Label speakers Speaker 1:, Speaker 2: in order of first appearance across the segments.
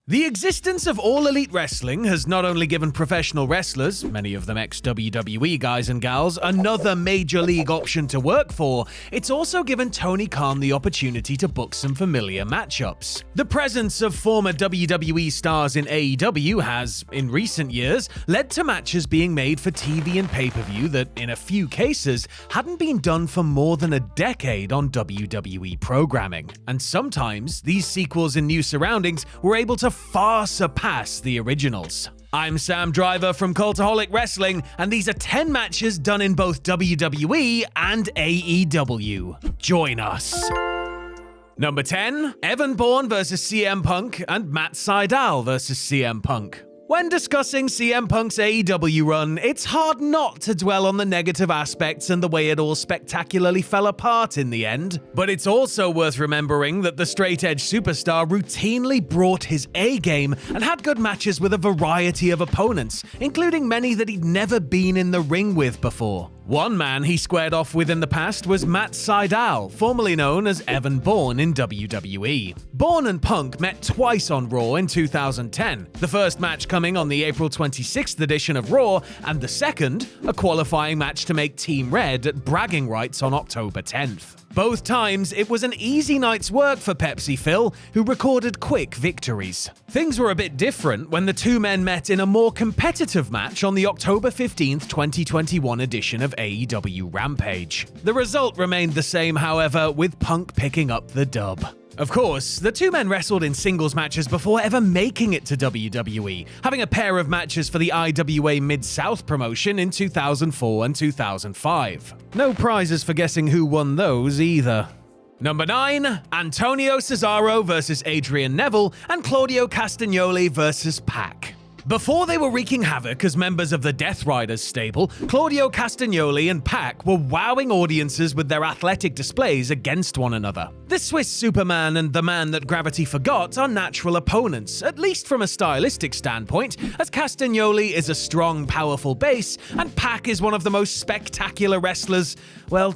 Speaker 1: The existence of All Elite Wrestling has not only given professional wrestlers, many of them ex-WWE guys and gals, another major league option to work for, it's also given Tony Khan the opportunity to book some familiar matchups. The presence of former WWE stars in AEW has, in recent years, led to matches being made for TV and pay-per-view that, in a few cases, hadn't been done for more than a decade on WWE programming. And sometimes, these sequels in new surroundings were able to far surpass the originals. I'm Sam Driver from Cultaholic Wrestling, and these are 10 matches done in both WWE and AEW. Join us. Number 10, Evan Bourne vs CM Punk and Matt Sydal vs CM Punk. When discussing CM Punk's AEW run, it's hard not to dwell on the negative aspects and the way it all spectacularly fell apart in the end. But it's also worth remembering that the straight-edge superstar routinely brought his A-game and had good matches with a variety of opponents, including many that he'd never been in the ring with before. One man he squared off with in the past was Matt Sydal, formerly known as Evan Bourne in WWE. Bourne and Punk met twice on Raw in 2010, the first match coming on the April 26th edition of Raw, and the second, a qualifying match to make Team Red at Bragging Rights on October 10th. Both times, it was an easy night's work for Pepsi Phil, who recorded quick victories. Things were a bit different when the two men met in a more competitive match on the October 15th, 2021 edition of AEW Rampage. The result remained the same, however, with Punk picking up the dub. Of course, the two men wrestled in singles matches before ever making it to WWE, having a pair of matches for the IWA Mid-South promotion in 2004 and 2005. No prizes for guessing who won those either. Number 9, Antonio Cesaro vs Adrian Neville and Claudio Castagnoli vs Pac. Before they were wreaking havoc as members of the Death Riders stable, Claudio Castagnoli and Pac were wowing audiences with their athletic displays against one another. The Swiss Superman and the Man That Gravity Forgot are natural opponents, at least from a stylistic standpoint, as Castagnoli is a strong, powerful base, and Pac is one of the most spectacular wrestlers, well,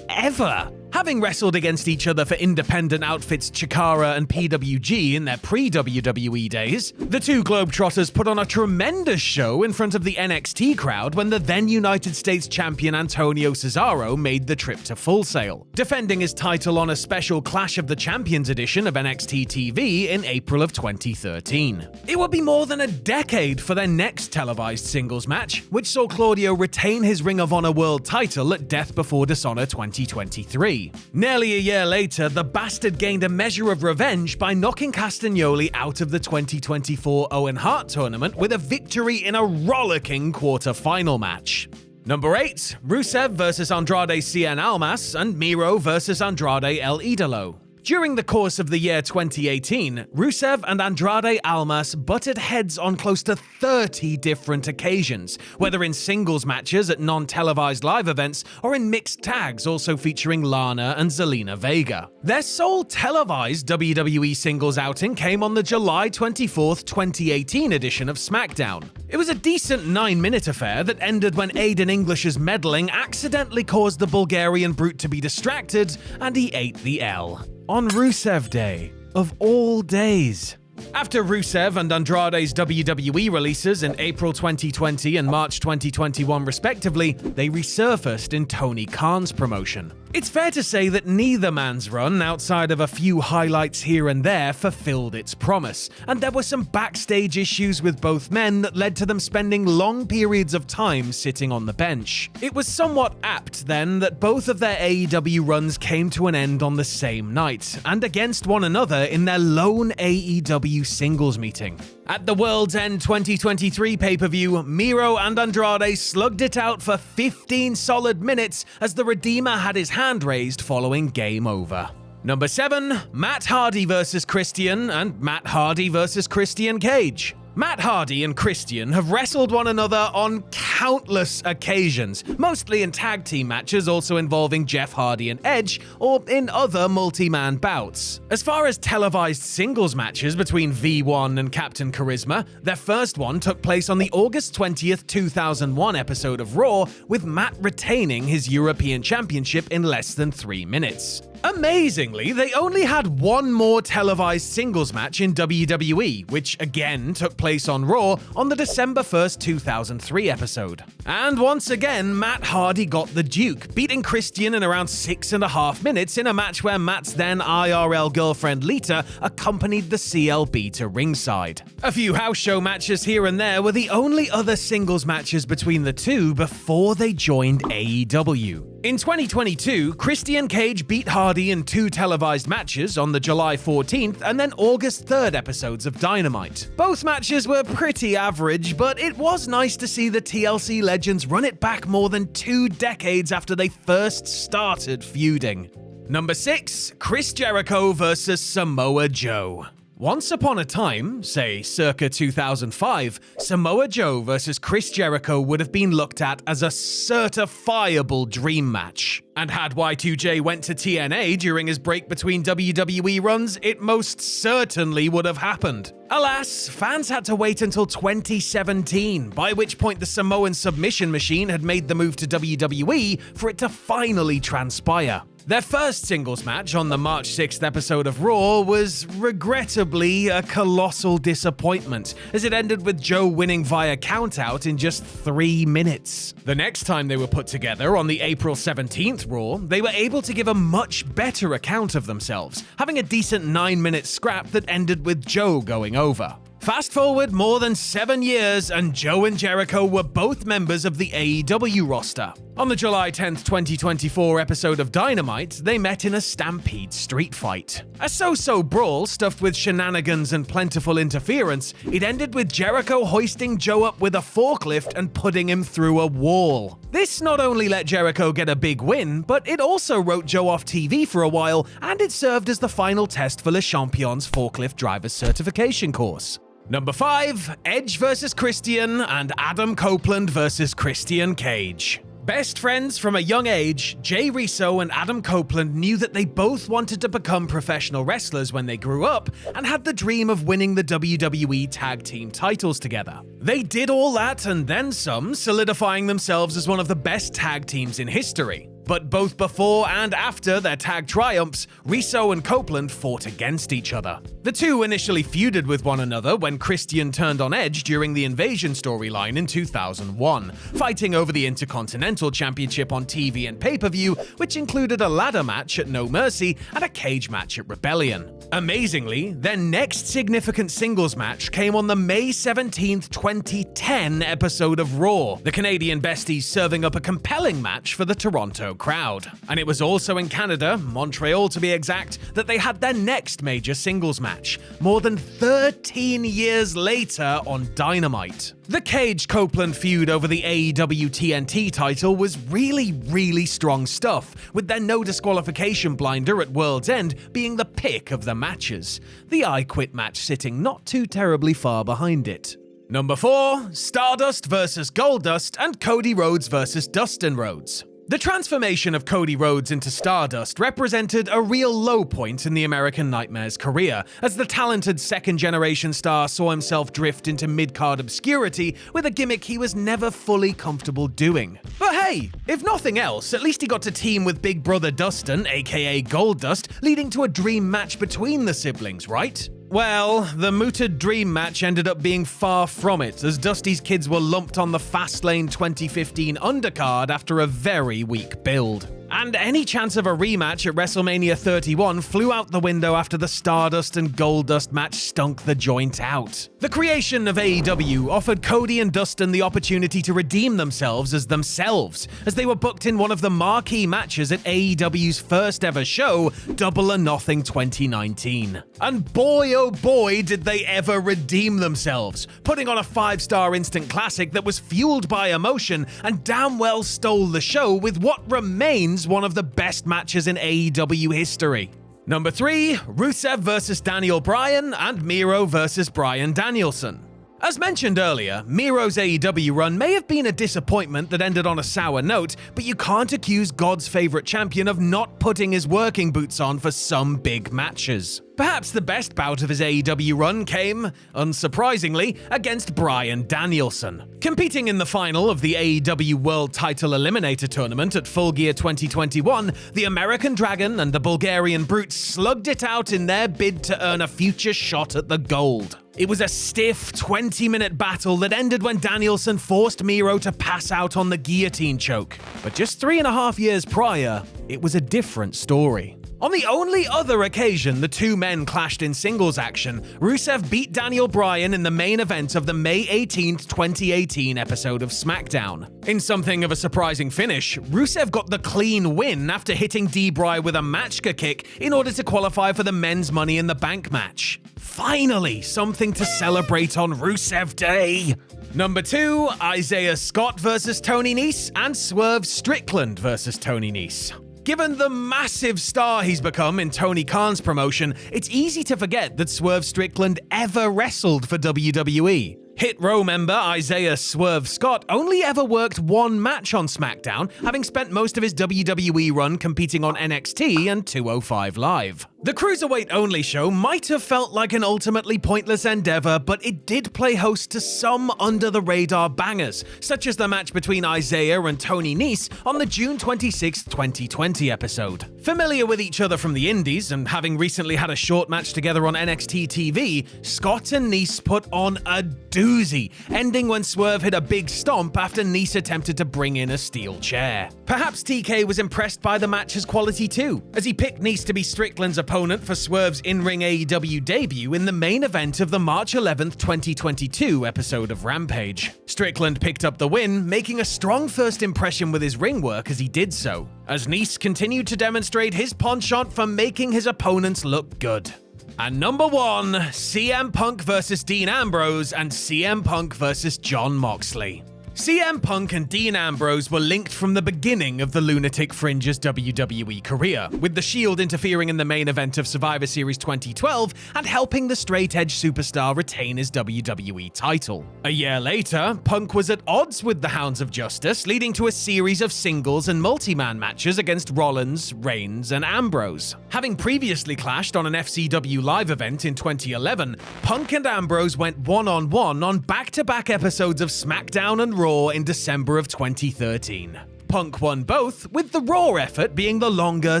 Speaker 1: ever. Having wrestled against each other for independent outfits Chikara and PWG in their pre-WWE days, the two Globetrotters put on a tremendous show in front of the NXT crowd when the then United States champion Antonio Cesaro made the trip to Full Sail, defending his title on a special Clash of the Champions edition of NXT TV in April of 2013. It would be more than a decade for their next televised singles match, which saw Claudio retain his Ring of Honor World title at Death Before Dishonor 2023. Nearly a year later, the bastard gained a measure of revenge by knocking Castagnoli out of the 2024 Owen Hart tournament with a victory in a rollicking quarter-final match. Number 8, Rusev vs Andrade Cien Almas and Miro vs Andrade El Idolo. During the course of the year 2018, Rusev and Andrade Almas butted heads on close to 30 different occasions, whether in singles matches at non-televised live events or in mixed tags also featuring Lana and Zelina Vega. Their sole televised WWE singles outing came on the July 24th, 2018 edition of SmackDown. It was a decent 9-minute affair that ended when Aiden English's meddling accidentally caused the Bulgarian brute to be distracted, and he ate the L. On Rusev Day, of all days. After Rusev and Andrade's WWE releases in April 2020 and March 2021 respectively, they resurfaced in Tony Khan's promotion. It's fair to say that neither man's run, outside of a few highlights here and there, fulfilled its promise, and there were some backstage issues with both men that led to them spending long periods of time sitting on the bench. It was somewhat apt, then, that both of their AEW runs came to an end on the same night, and against one another in their lone AEW singles meeting. At the World's End 2023 pay-per-view, Miro and Andrade slugged it out for 15 solid minutes as the Redeemer had his hand raised following game over. Number 7, Matt Hardy vs Christian and Matt Hardy vs Christian Cage. Matt Hardy and Christian have wrestled one another on countless occasions, mostly in tag team matches also involving Jeff Hardy and Edge, or in other multi-man bouts. As far as televised singles matches between V1 and Captain Charisma, their first one took place on the August 20th, 2001 episode of Raw, with Matt retaining his European Championship in less than 3 minutes. Amazingly, they only had one more televised singles match in WWE, which again took place on Raw on the December 1st, 2003 episode. And once again, Matt Hardy got the Duke, beating Christian in around 6.5 minutes in a match where Matt's then IRL girlfriend Lita accompanied the CLB to ringside. A few house show matches here and there were the only other singles matches between the two before they joined AEW. In 2022, Christian Cage beat Hardy in 2 televised matches on the July 14th and then August 3rd episodes of Dynamite. Both matches were pretty average, but it was nice to see the TLC legends run it back more than 2 decades after they first started feuding. Number 6, Chris Jericho vs. Samoa Joe. Once upon a time, say circa 2005, Samoa Joe versus Chris Jericho would have been looked at as a certifiable dream match. And had Y2J went to TNA during his break between WWE runs, it most certainly would have happened. Alas, fans had to wait until 2017, by which point the Samoan submission machine had made the move to WWE for it to finally transpire. Their first singles match on the March 6th episode of Raw was regrettably a colossal disappointment, as it ended with Joe winning via countout in just 3 minutes. The next time they were put together on the April 17th Raw, they were able to give a much better account of themselves, having a decent 9-minute scrap that ended with Joe going over. Fast forward more than 7 years, and Joe and Jericho were both members of the AEW roster. On the July 10th, 2024 episode of Dynamite, they met in a Stampede street fight. A so-so brawl stuffed with shenanigans and plentiful interference, it ended with Jericho hoisting Joe up with a forklift and putting him through a wall. This not only let Jericho get a big win, but it also wrote Joe off TV for a while, and it served as the final test for Le Champion's forklift driver's certification course. Number 5, Edge vs. Christian and Adam Copeland vs. Christian Cage. Best friends from a young age, Jay Riso and Adam Copeland knew that they both wanted to become professional wrestlers when they grew up and had the dream of winning the WWE Tag Team titles together. They did all that and then some, solidifying themselves as one of the best tag teams in history. But both before and after their tag triumphs, Riso and Copeland fought against each other. The two initially feuded with one another when Christian turned on Edge during the Invasion storyline in 2001, fighting over the Intercontinental Championship on TV and pay-per-view, which included a ladder match at No Mercy and a cage match at Rebellion. Amazingly, their next significant singles match came on the May 17th, 2010 episode of Raw, the Canadian besties serving up a compelling match for the Toronto crowd. And it was also in Canada, Montreal to be exact, that they had their next major singles match, more than 13 years later on Dynamite. The Cage-Copeland feud over the AEW TNT title was really strong stuff, with their no disqualification blinder at World's End being the pick of the matches, the I Quit match sitting not too terribly far behind it. Number 4, Stardust vs. Goldust and Cody Rhodes vs. Dustin Rhodes. The transformation of Cody Rhodes into Stardust represented a real low point in the American Nightmare's career, as the talented second-generation star saw himself drift into mid-card obscurity with a gimmick he was never fully comfortable doing. But hey, if nothing else, at least he got to team with Big Brother Dustin, aka Goldust, leading to a dream match between the siblings, right? Well, the mooted dream match ended up being far from it, as Dusty's kids were lumped on the Fastlane 2015 undercard after a very weak build. And any chance of a rematch at WrestleMania 31 flew out the window after the Stardust and Goldust match stunk the joint out. The creation of AEW offered Cody and Dustin the opportunity to redeem themselves, as they were booked in one of the marquee matches at AEW's first ever show, Double or Nothing 2019. And boy oh boy did they ever redeem themselves, putting on a 5-star instant classic that was fueled by emotion and damn well stole the show with what remains one of the best matches in AEW history. Number 3, Rusev vs. Daniel Bryan and Miro vs. Bryan Danielson. As mentioned earlier, Miro's AEW run may have been a disappointment that ended on a sour note, but you can't accuse God's favorite champion of not putting his working boots on for some big matches. Perhaps the best bout of his AEW run came, unsurprisingly, against Bryan Danielson. Competing in the final of the AEW World Title Eliminator Tournament at Full Gear 2021, the American Dragon and the Bulgarian Brute slugged it out in their bid to earn a future shot at the gold. It was a stiff 20-minute battle that ended when Danielson forced Miro to pass out on the guillotine choke. But just 3.5 years prior, it was a different story. On the only other occasion the two men clashed in singles action, Rusev beat Daniel Bryan in the main event of the May 18, 2018 episode of SmackDown. In something of a surprising finish, Rusev got the clean win after hitting D-Bry with a matchka kick in order to qualify for the men's Money in the Bank match. Finally, something to celebrate on Rusev Day! Number 2, Isaiah Scott vs. Tony Nese and Swerve Strickland vs. Tony Nese. Given the massive star he's become in Tony Khan's promotion, it's easy to forget that Swerve Strickland ever wrestled for WWE. Hit Row member Isaiah Swerve Scott only ever worked one match on SmackDown, having spent most of his WWE run competing on NXT and 205 Live. The Cruiserweight-only show might have felt like an ultimately pointless endeavor, but it did play host to some under-the-radar bangers, such as the match between Isaiah and Tony Nese on the June 26, 2020 episode. Familiar with each other from the Indies, and having recently had a short match together on NXT TV, Scott and Nese put on a doozy, ending when Swerve hit a big stomp after Nese attempted to bring in a steel chair. Perhaps TK was impressed by the match's quality too, as he picked Nese to be Strickland's opponent for Swerve's in-ring AEW debut in the main event of the March 11, 2022 episode of Rampage. Strickland picked up the win, making a strong first impression with his ring work as he did so, as Nese continued to demonstrate his penchant for making his opponents look good. And number 1, CM Punk vs. Dean Ambrose and CM Punk vs. Jon Moxley. CM Punk and Dean Ambrose were linked from the beginning of the Lunatic Fringe's WWE career, with The Shield interfering in the main event of Survivor Series 2012 and helping the straight-edge superstar retain his WWE title. A year later, Punk was at odds with the Hounds of Justice, leading to a series of singles and multi-man matches against Rollins, Reigns, and Ambrose. Having previously clashed on an FCW live event in 2011, Punk and Ambrose went one-on-one on back-to-back episodes of SmackDown and Raw in December of 2013. Punk won both, with the Raw effort being the longer,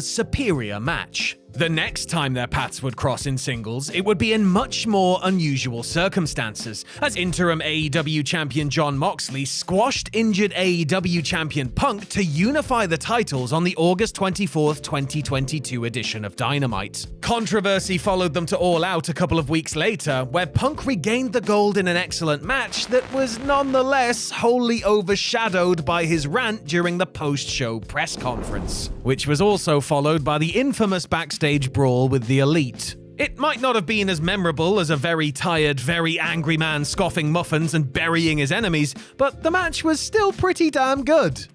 Speaker 1: superior match. The next time their paths would cross in singles, it would be in much more unusual circumstances, as interim AEW champion Jon Moxley squashed injured AEW champion Punk to unify the titles on the August 24th, 2022 edition of Dynamite. Controversy followed them to All Out a couple of weeks later, where Punk regained the gold in an excellent match that was nonetheless wholly overshadowed by his rant during the post-show press conference, which was also followed by the infamous backstage brawl with the Elite. It might not have been as memorable as a very tired, very angry man scoffing muffins and burying his enemies, but the match was still pretty damn good.